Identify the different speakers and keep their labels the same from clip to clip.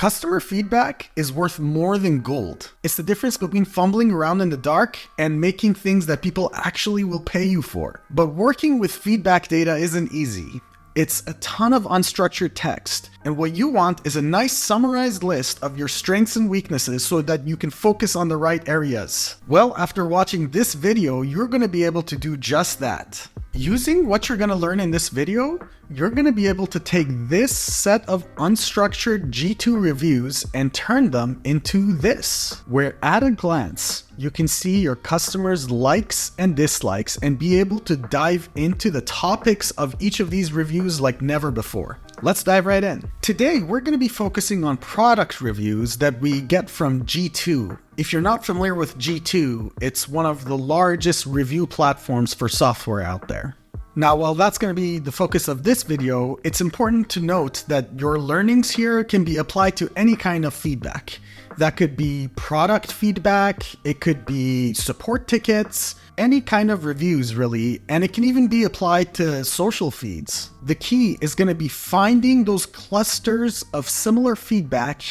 Speaker 1: Customer feedback is worth more than gold. It's the difference between fumbling around in the dark and making things that people actually will pay you for. But working with feedback data isn't easy. It's a ton of unstructured text, and what you want is a nice summarized list of your strengths and weaknesses so that you can focus on the right areas. Well, after watching this video, you're going to be able to do just that. Using what you're going to learn in this video, you're going to be able to take this set of unstructured G2 reviews and turn them into this, where at a glance, you can see your customers' likes and dislikes and be able to dive into the topics of each of these reviews like never before. Let's dive right in. Today, we're going to be focusing on product reviews that we get from G2. If you're not familiar with G2, it's one of the largest review platforms for software out there. Now, while that's going to be the focus of this video, it's important to note that your learnings here can be applied to any kind of feedback. That could be product feedback, it could be support tickets, any kind of reviews really, and it can even be applied to social feeds. The key is going to be finding those clusters of similar feedback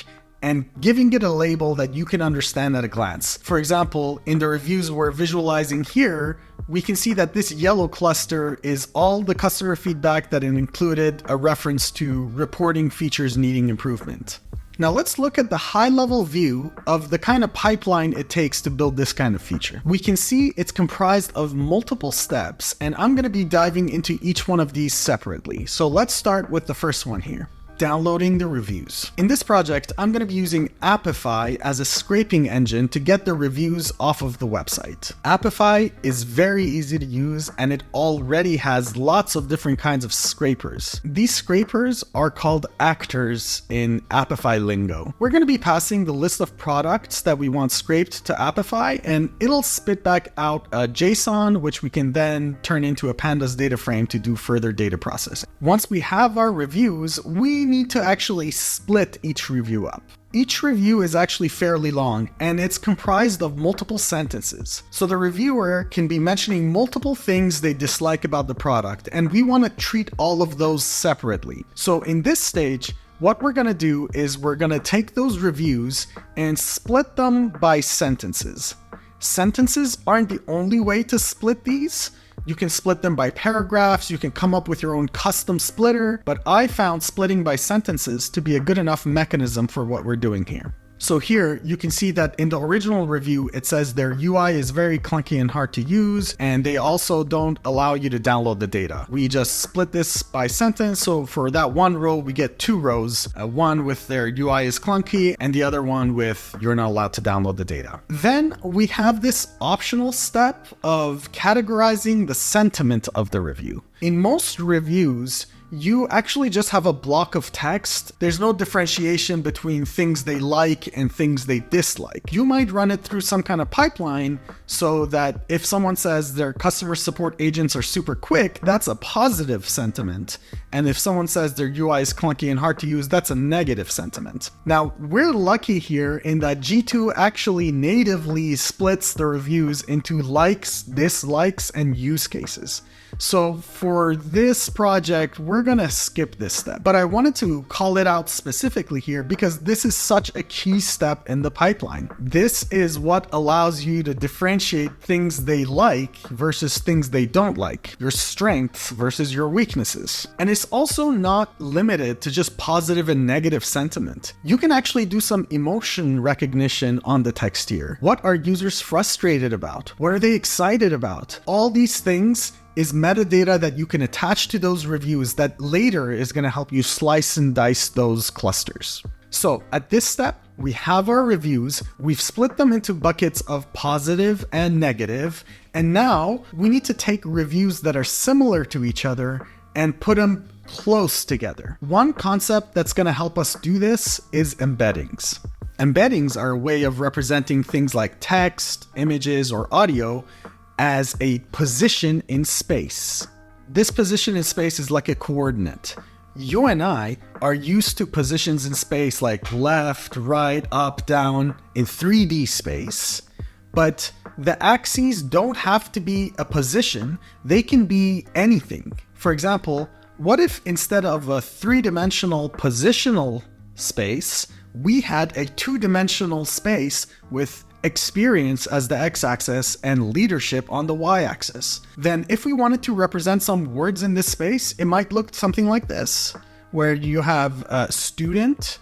Speaker 1: and giving it a label that you can understand at a glance. For example, in the reviews we're visualizing here, we can see that this yellow cluster is all the customer feedback that included a reference to reporting features needing improvement. Now let's look at the high-level view of the kind of pipeline it takes to build this kind of feature. We can see it's comprised of multiple steps, and I'm going to be diving into each one of these separately. So let's start with the first one here. Downloading the reviews. In this project, I'm going to be using Apify as a scraping engine to get the reviews off of the website. Apify is very easy to use and it already has lots of different kinds of scrapers. These scrapers are called actors in Apify lingo. We're going to be passing the list of products that we want scraped to Apify, and it'll spit back out a JSON, which we can then turn into a pandas data frame to do further data processing. Once we have our reviews, we need to actually split each review up. Each review is actually fairly long and it's comprised of multiple sentences. So the reviewer can be mentioning multiple things they dislike about the product, and we want to treat all of those separately. So in this stage, what we're going to do is we're going to take those reviews and split them by sentences. Sentences aren't the only way to split these. You can split them by paragraphs, you can come up with your own custom splitter, but I found splitting by sentences to be a good enough mechanism for what we're doing here. So here you can see that in the original review, it says their UI is very clunky and hard to use, and they also don't allow you to download the data. We just split this by sentence, so for that one row, we get two rows, one with their UI is clunky, and the other one with you're not allowed to download the data. Then we have this optional step of categorizing the sentiment of the review. In most reviews, you actually just have a block of text. There's no differentiation between things they like and things they dislike. You might run it through some kind of pipeline so that if someone says their customer support agents are super quick, that's a positive sentiment. And if someone says their UI is clunky and hard to use, that's a negative sentiment. Now, we're lucky here in that G2 actually natively splits the reviews into likes, dislikes, and use cases. So for this project, we're going to skip this step, but I wanted to call it out specifically here because this is such a key step in the pipeline. This is what allows you to differentiate things they like versus things they don't like, your strengths versus your weaknesses. And it's also not limited to just positive and negative sentiment. You can actually do some emotion recognition on the text here. What are users frustrated about? What are they excited about? All these things is metadata that you can attach to those reviews that later is going to help you slice and dice those clusters. So at this step, we have our reviews, we've split them into buckets of positive and negative, and now we need to take reviews that are similar to each other and put them close together. One concept that's going to help us do this is embeddings. Embeddings are a way of representing things like text, images, or audio as a position in space. This position in space is like a coordinate. You and I are used to positions in space like left, right, up, down in 3D space, but the axes don't have to be a position, they can be anything. For example, what if instead of a three-dimensional positional space, we had a two-dimensional space with experience as the x-axis and leadership on the y-axis. Then if we wanted to represent some words in this space, it might look something like this, where you have a student,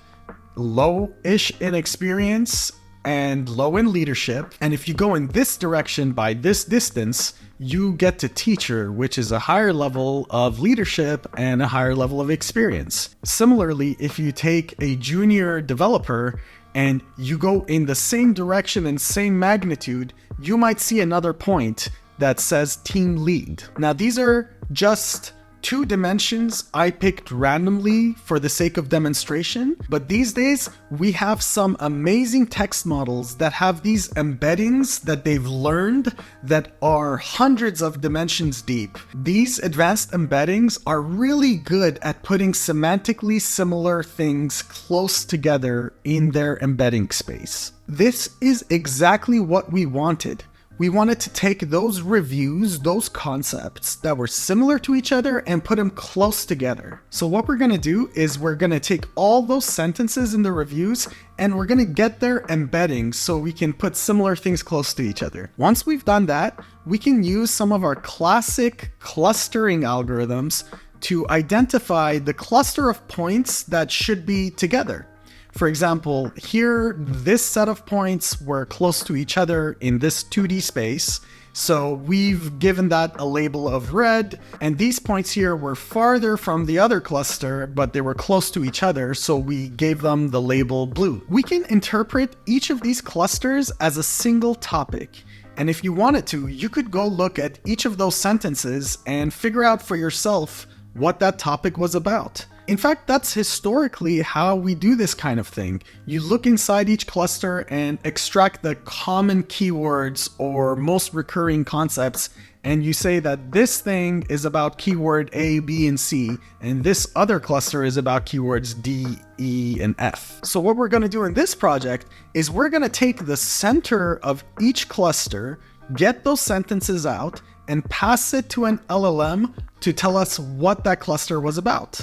Speaker 1: low-ish in experience, and low in leadership. And if you go in this direction by this distance, you get to teacher, which is a higher level of leadership and a higher level of experience. Similarly, if you take a junior developer and you go in the same direction and same magnitude, you might see another point that says team lead. Now, these are just two dimensions I picked randomly for the sake of demonstration, but these days we have some amazing text models that have these embeddings that they've learned that are hundreds of dimensions deep. These advanced embeddings are really good at putting semantically similar things close together in their embedding space. This is exactly what we wanted. We wanted to take those reviews, those concepts that were similar to each other and put them close together. So what we're going to do is we're going to take all those sentences in the reviews and we're going to get their embeddings so we can put similar things close to each other. Once we've done that, we can use some of our classic clustering algorithms to identify the cluster of points that should be together. For example, here, this set of points were close to each other in this 2D space. So we've given that a label of red, and these points here were farther from the other cluster, but they were close to each other, so we gave them the label blue. We can interpret each of these clusters as a single topic. And if you wanted to, you could go look at each of those sentences and figure out for yourself what that topic was about. In fact, that's historically how we do this kind of thing. You look inside each cluster and extract the common keywords or most recurring concepts, and you say that this thing is about keyword A, B, and C, and this other cluster is about keywords D, E, and F. So what we're going to do in this project is we're going to take the center of each cluster, get those sentences out, and pass it to an LLM to tell us what that cluster was about.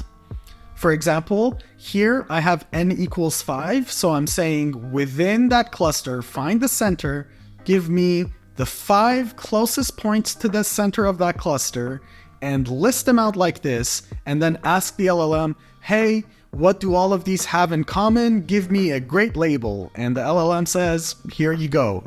Speaker 1: For example, here I have n equals 5, so I'm saying within that cluster, find the center, give me the 5 closest points to the center of that cluster, and list them out like this, and then ask the LLM, hey, what do all of these have in common? Give me a great label. And the LLM says, here you go.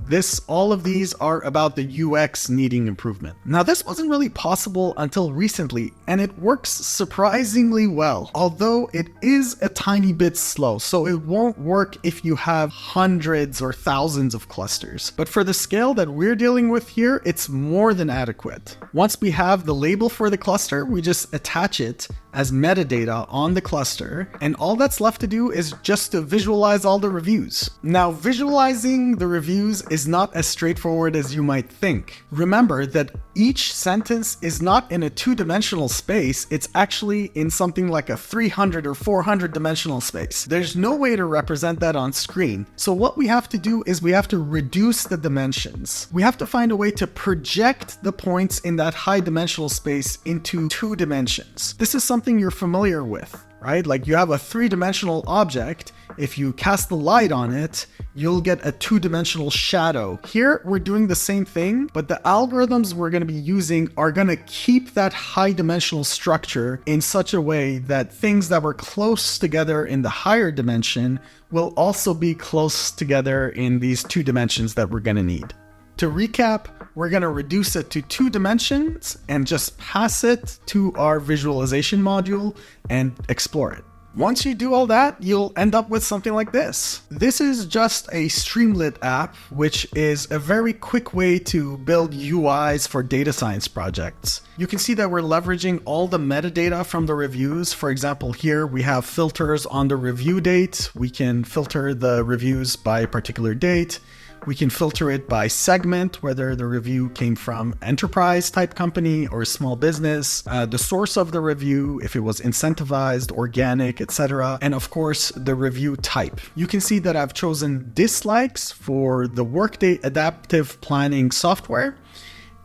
Speaker 1: All of these are about the UX needing improvement. Now, this wasn't really possible until recently, and it works surprisingly well, although it is a tiny bit slow, so it won't work if you have hundreds or thousands of clusters. But for the scale that we're dealing with here, it's more than adequate. Once we have the label for the cluster, we just attach it as metadata on the cluster, and all that's left to do is just to visualize all the reviews. Now, visualizing the reviews is not as straightforward as you might think. Remember that each sentence is not in a two-dimensional space, it's actually in something like a 300 or 400 dimensional space. There's no way to represent that on screen. So what we have to do is we have to reduce the dimensions. We have to find a way to project the points in that high dimensional space into 2 dimensions. This is something you're familiar with, right? Like you have a 3-dimensional object. If you cast the light on it, you'll get a 2-dimensional shadow. Here, we're doing the same thing, but the algorithms we're going to be using are going to keep that high dimensional structure in such a way that things that were close together in the higher dimension will also be close together in these 2 dimensions that we're going to need. To recap, we're going to reduce it to 2 dimensions and just pass it to our visualization module and explore it. Once you do all that, you'll end up with something like this. This is just a Streamlit app, which is a very quick way to build UIs for data science projects. You can see that we're leveraging all the metadata from the reviews. For example, here we have filters on the review date. We can filter the reviews by a particular date. We can filter it by segment, whether the review came from enterprise type company or small business, the source of the review, if it was incentivized, organic, etc. And of course, the review type. You can see that I've chosen dislikes for the Workday Adaptive Planning software.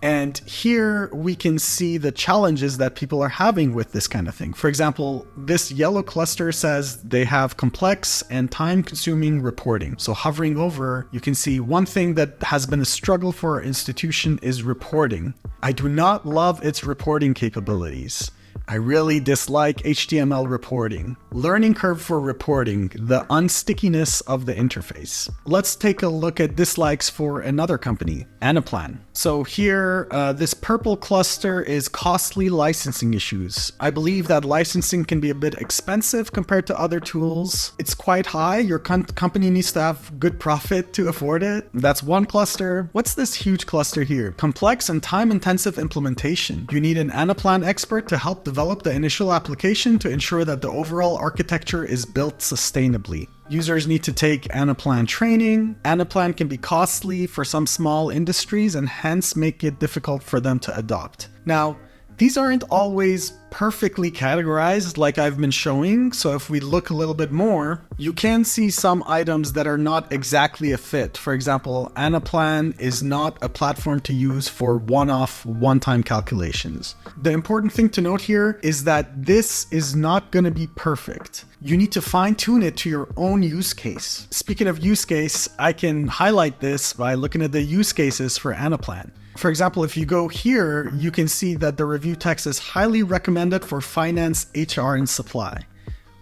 Speaker 1: And here we can see the challenges that people are having with this kind of thing. For example, this yellow cluster says they have complex and time-consuming reporting. So hovering over, you can see one thing that has been a struggle for our institution is reporting. I do not love its reporting capabilities. I really dislike HTML reporting. Learning curve for reporting, the unstickiness of the interface. Let's take a look at dislikes for another company, Anaplan. So here, this purple cluster is costly licensing issues. I believe that licensing can be a bit expensive compared to other tools. It's quite high. Your company needs to have good profit to afford it. That's one cluster. What's this huge cluster here? Complex and time-intensive implementation. You need an Anaplan expert to help develop the initial application to ensure that the overall architecture is built sustainably. Users need to take Anaplan training. Anaplan can be costly for some small industries and hence make it difficult for them to adopt. Now, these aren't always perfectly categorized like I've been showing, so if we look a little bit more, you can see some items that are not exactly a fit. For example, Anaplan is not a platform to use for one-off, one-time calculations. The important thing to note here is that this is not going to be perfect. You need to fine-tune it to your own use case. Speaking of use case, I can highlight this by looking at the use cases for Anaplan. For example, if you go here, you can see that the review text is highly recommended for finance, HR, and supply.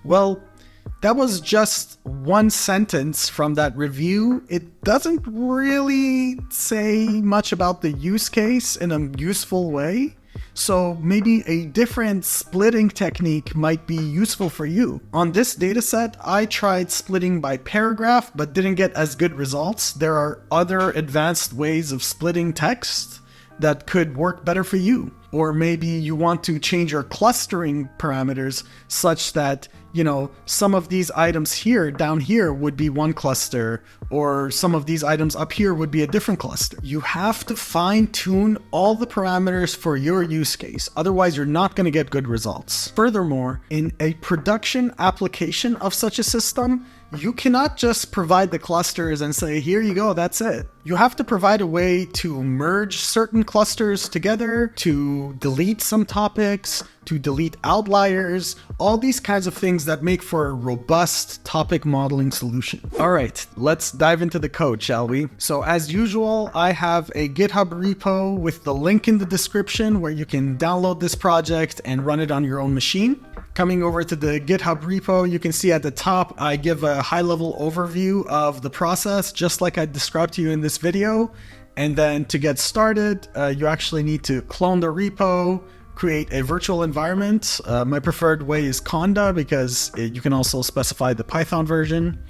Speaker 1: Well, that was just one sentence from that review. It doesn't really say much about the use case in a useful way. So maybe a different splitting technique might be useful for you. On this dataset, I tried splitting by paragraph, but didn't get as good results. There are other advanced ways of splitting text that could work better for you. Or maybe you want to change your clustering parameters such that, some of these items here, down here, would be one cluster, or some of these items up here would be a different cluster. You have to fine-tune all the parameters for your use case, otherwise you're not going to get good results. Furthermore, in a production application of such a system, you cannot just provide the clusters and say, here you go, that's it. You have to provide a way to merge certain clusters together, to delete some topics, to delete outliers, all these kinds of things that make for a robust topic modeling solution. All right, let's dive into the code, shall we? So as usual, I have a GitHub repo with the link in the description where you can download this project and run it on your own machine. Coming over to the GitHub repo, you can see at the top, I give a high-level overview of the process, just like I described to you in this video. And then to get started, you actually need to clone the repo, create a virtual environment. My preferred way is Conda because you can also specify the Python version.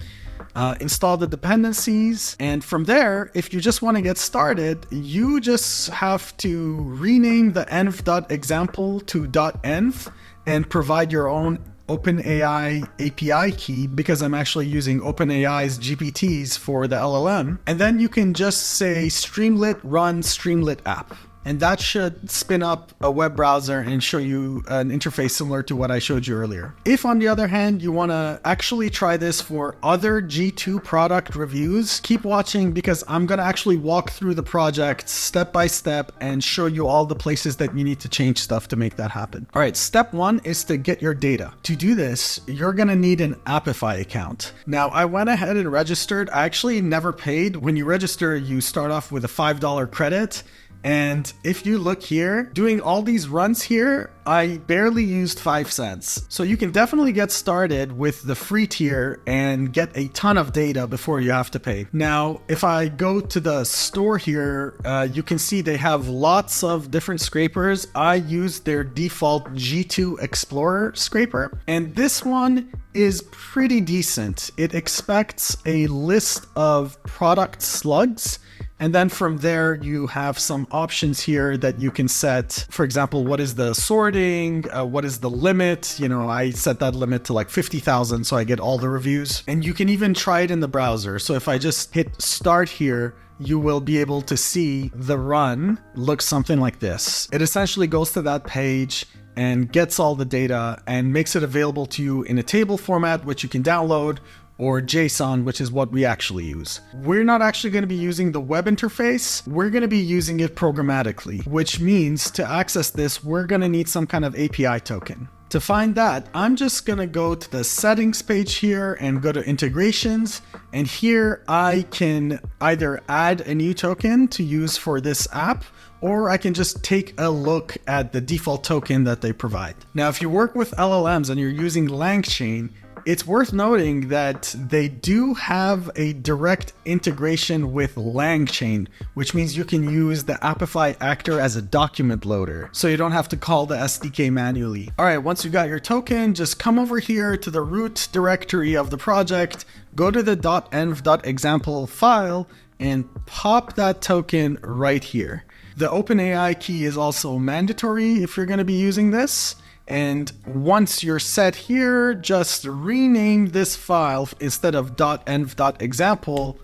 Speaker 1: Install the dependencies, and from there, if you just want to get started, you just have to rename the env.example to .env and provide your own OpenAI API key, because I'm actually using OpenAI's GPTs for the LLM. And then you can just say Streamlit run Streamlit app. And that should spin up a web browser and show you an interface similar to what I showed you earlier. If, on the other hand, you want to actually try this for other G2 product reviews, keep watching, because I'm going to actually walk through the project step by step and show you all the places that you need to change stuff to make that happen. All right, step one is to get your data. To do this, you're going to need an Apify account. Now, I went ahead and registered. I actually never paid. When you register, you start off with a $5 credit. And if you look here, doing all these runs here, I barely used 5 cents. So you can definitely get started with the free tier and get a ton of data before you have to pay. Now, if I go to the store here, you can see they have lots of different scrapers. I used their default G2 Explorer scraper, and this one is pretty decent. It expects a list of product slugs. And then from there, you have some options here that you can set. For example, what is the sorting? What is the limit? I set that limit to like 50,000 so I get all the reviews. And you can even try it in the browser. So if I just hit start here, you will be able to see the run looks something like this. It essentially goes to that page and gets all the data and makes it available to you in a table format, which you can download, or JSON, which is what we actually use. We're not actually going to be using the web interface. We're going to be using it programmatically, which means to access this, we're going to need some kind of API token. To find that, I'm just going to go to the settings page here and go to integrations. And here I can either add a new token to use for this app, or I can just take a look at the default token that they provide. Now, if you work with LLMs and you're using LangChain, it's worth noting that they do have a direct integration with LangChain, which means you can use the Apify actor as a document loader, so you don't have to call the SDK manually. All right, once you got your token, just come over here to the root directory of the project, go to the .env.example file, and pop that token right here. The OpenAI key is also mandatory if you're going to be using this. And once you're set here, just rename this file instead of .env.example,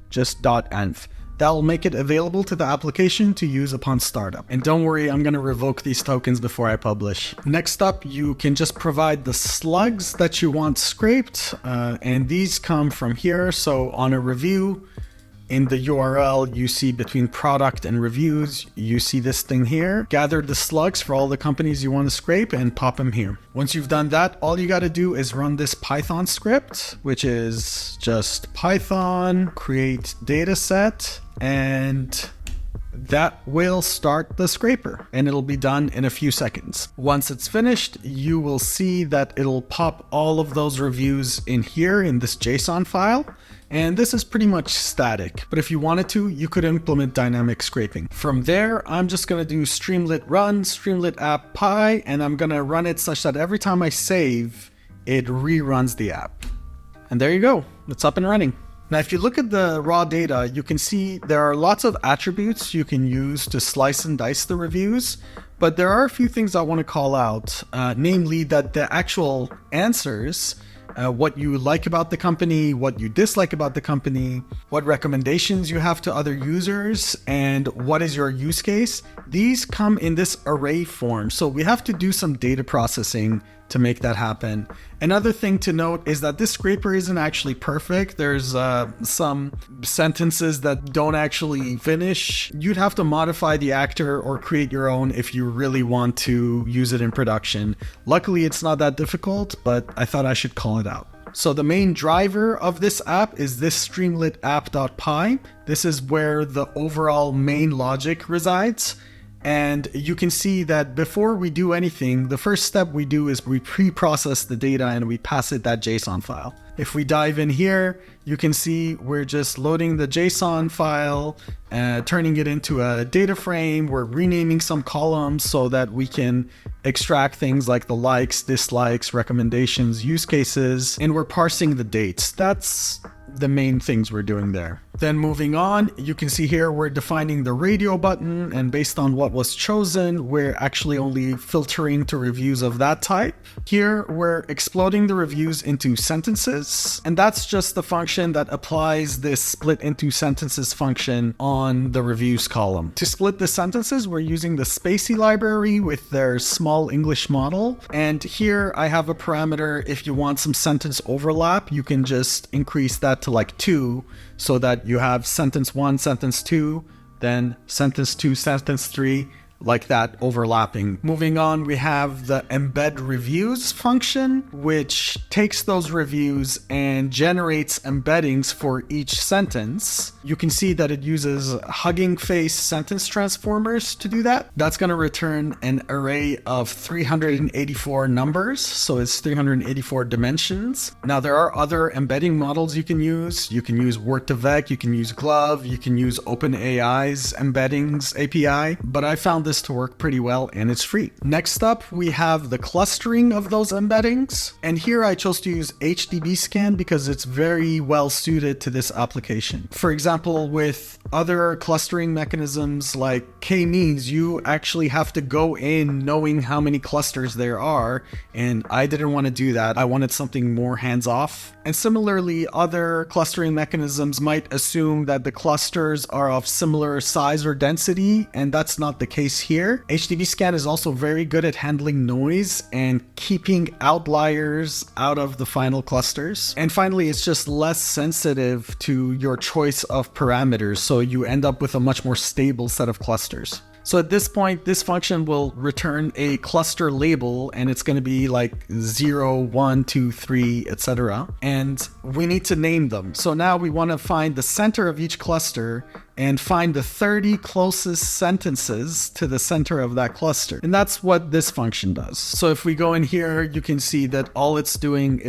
Speaker 1: just .env. That'll make it available to the application to use upon startup. And don't worry, I'm going to revoke these tokens before I publish. Next up, you can just provide the slugs that you want scraped, and these come from here. So on a review, in the URL, you see between product and reviews, you see this thing here. Gather the slugs for all the companies you want to scrape and pop them here. Once you've done that, all you got to do is run this Python script, which is just Python create dataset, and that will start the scraper, and it'll be done in a few seconds. Once it's finished, you will see that it'll pop all of those reviews in here in this JSON file. And this is pretty much static, but if you wanted to, you could implement dynamic scraping. From there, I'm just gonna do streamlit run, streamlit app py, and I'm gonna run it such that every time I save, it reruns the app. And there you go, it's up and running. Now, if you look at the raw data, you can see there are lots of attributes you can use to slice and dice the reviews, but there are a few things I wanna call out, namely that the actual answers, what you like about the company, what you dislike about the company, what recommendations you have to other users, and what is your use case. These come in this array form. So we have to do some data processing to make that happen. Another thing to note is that this scraper isn't actually perfect. There's some sentences that don't actually finish. You'd have to modify the actor or create your own if you really want to use it in production. Luckily, it's not that difficult, but I thought I should call it out. So the main driver of this app is this streamlit app.py. This is where the overall main logic resides. And you can see that before we do anything, the first step we do is we pre-process the data and we pass it that JSON file. If we dive in here, you can see we're just loading the JSON file, turning it into a data frame. We're renaming some columns so that we can extract things like the likes, dislikes, recommendations, use cases, and we're parsing the dates. That's the main things we're doing there. Then moving on, you can see here we're defining the radio button, and based on what was chosen, we're actually only filtering to reviews of that type. Here we're exploding the reviews into sentences, and that's just the function that applies this split into sentences function on the reviews column. To split the sentences, we're using the Spacey library with their small English model, and here I have a parameter. If you want some sentence overlap, you can just increase that to like 2, so that you have sentence 1, sentence 2, then sentence 2, sentence 3, like that overlapping. Moving on, we have the embed reviews function, which takes those reviews and generates embeddings for each sentence. You can see that it uses Hugging Face sentence transformers to do that. That's going to return an array of 384 numbers, so it's 384 dimensions. Now, there are other embedding models you can use. You can use Word2Vec, you can use Glove, you can use OpenAI's Embeddings API, but I found this to work pretty well and it's free. Next up, we have the clustering of those embeddings. And here I chose to use HDB scan because it's very well suited to this application. For example, with other clustering mechanisms like k-means, you actually have to go in knowing how many clusters there are. And I didn't want to do that. I wanted something more hands-off. And similarly, other clustering mechanisms might assume that the clusters are of similar size or density, and that's not the case here. HDBScan is also very good at handling noise and keeping outliers out of the final clusters. And finally, it's just less sensitive to your choice of parameters, so you end up with a much more stable set of clusters. So at this point, this function will return a cluster label, and it's going to be like 0, 1, 2, 3, etc. And we need to name them. So now we want to find the center of each cluster and find the 30 closest sentences to the center of that cluster. And that's what this function does. So if we go in here, you can see that all it's doing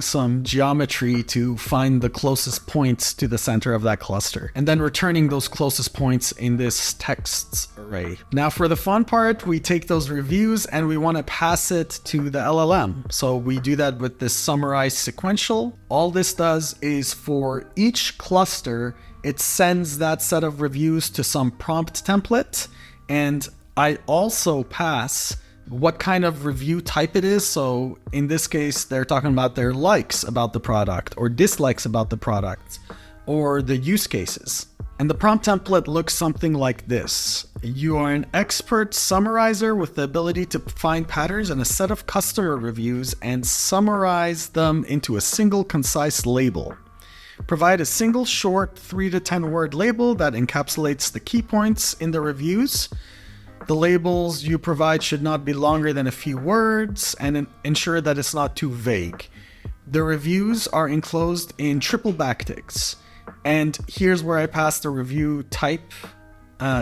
Speaker 1: some geometry to find the closest points to the center of that cluster, and then returning those closest points in this text array. Now for the fun part, we take those reviews and we want to pass it to the LLM. So we do that with this summarize sequential. All this does is for each cluster, it sends that set of reviews to some prompt template, and I also pass what kind of review type it is. So in this case, they're talking about their likes about the product or dislikes about the product or the use cases. And the prompt template looks something like this. You are an expert summarizer with the ability to find patterns in a set of customer reviews and summarize them into a single concise label. Provide a single short 3 to 10 word label that encapsulates the key points in the reviews. The labels you provide should not be longer than a few words, and ensure that it's not too vague. The reviews are enclosed in triple backticks. And here's where I pass the review type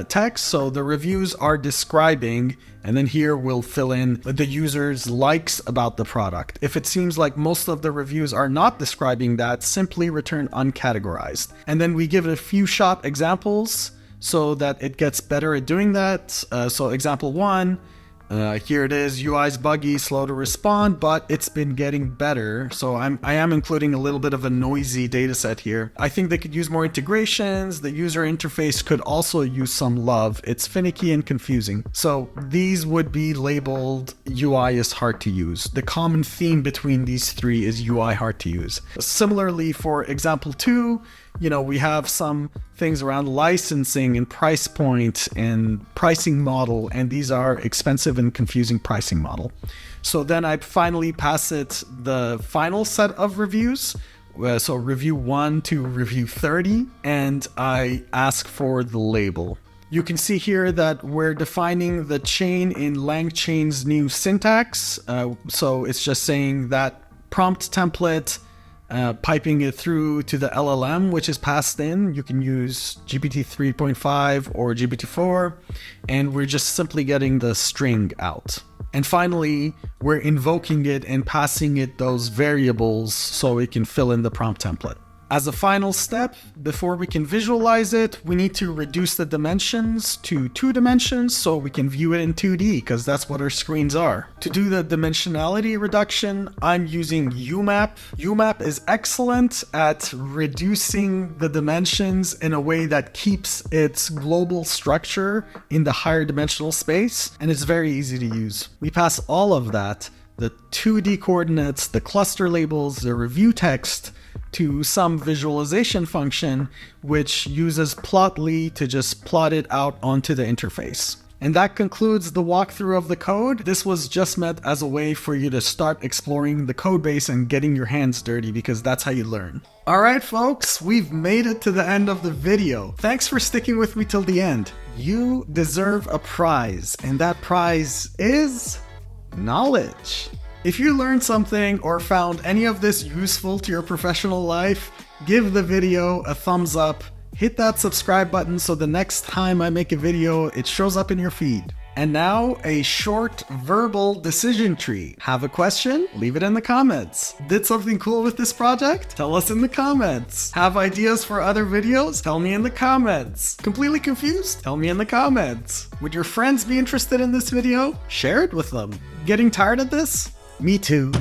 Speaker 1: text. So the reviews are describing, and then here we'll fill in the user's likes about the product. If it seems like most of the reviews are not describing that, simply return uncategorized. And then we give it a few shot examples so that it gets better at doing that. So example 1, here it is, UI's buggy, slow to respond, but it's been getting better. So I am including a little bit of a noisy data set here. I think they could use more integrations. The user interface could also use some love. It's finicky and confusing. So these would be labeled UI is hard to use. The common theme between these three is UI hard to use. Similarly, for example 2, we have some things around licensing and price point and pricing model, and these are expensive and confusing pricing model. So then I finally pass it the final set of reviews. So review 1 to review 30, and I ask for the label. You can see here that we're defining the chain in LangChain's new syntax. So it's just saying that prompt template, piping it through to the LLM, which is passed in. You can use GPT 3.5 or GPT-4, and we're just simply getting the string out. And finally, we're invoking it and passing it those variables so it can fill in the prompt template. As a final step, before we can visualize it, we need to reduce the dimensions to 2 dimensions so we can view it in 2D, because that's what our screens are. To do the dimensionality reduction, I'm using UMAP. UMAP is excellent at reducing the dimensions in a way that keeps its global structure in the higher dimensional space, and it's very easy to use. We pass all of that, the 2D coordinates, the cluster labels, the review text, to some visualization function, which uses Plotly to just plot it out onto the interface. And that concludes the walkthrough of the code. This was just meant as a way for you to start exploring the code base and getting your hands dirty, because that's how you learn. All right, folks, we've made it to the end of the video. Thanks for sticking with me till the end. You deserve a prize, and that prize is knowledge. If you learned something or found any of this useful to your professional life, give the video a thumbs up, hit that subscribe button so the next time I make a video, it shows up in your feed. And now, a short verbal decision tree. Have a question? Leave it in the comments. Did something cool with this project? Tell us in the comments. Have ideas for other videos? Tell me in the comments. Completely confused? Tell me in the comments. Would your friends be interested in this video? Share it with them. Getting tired of this? Me too.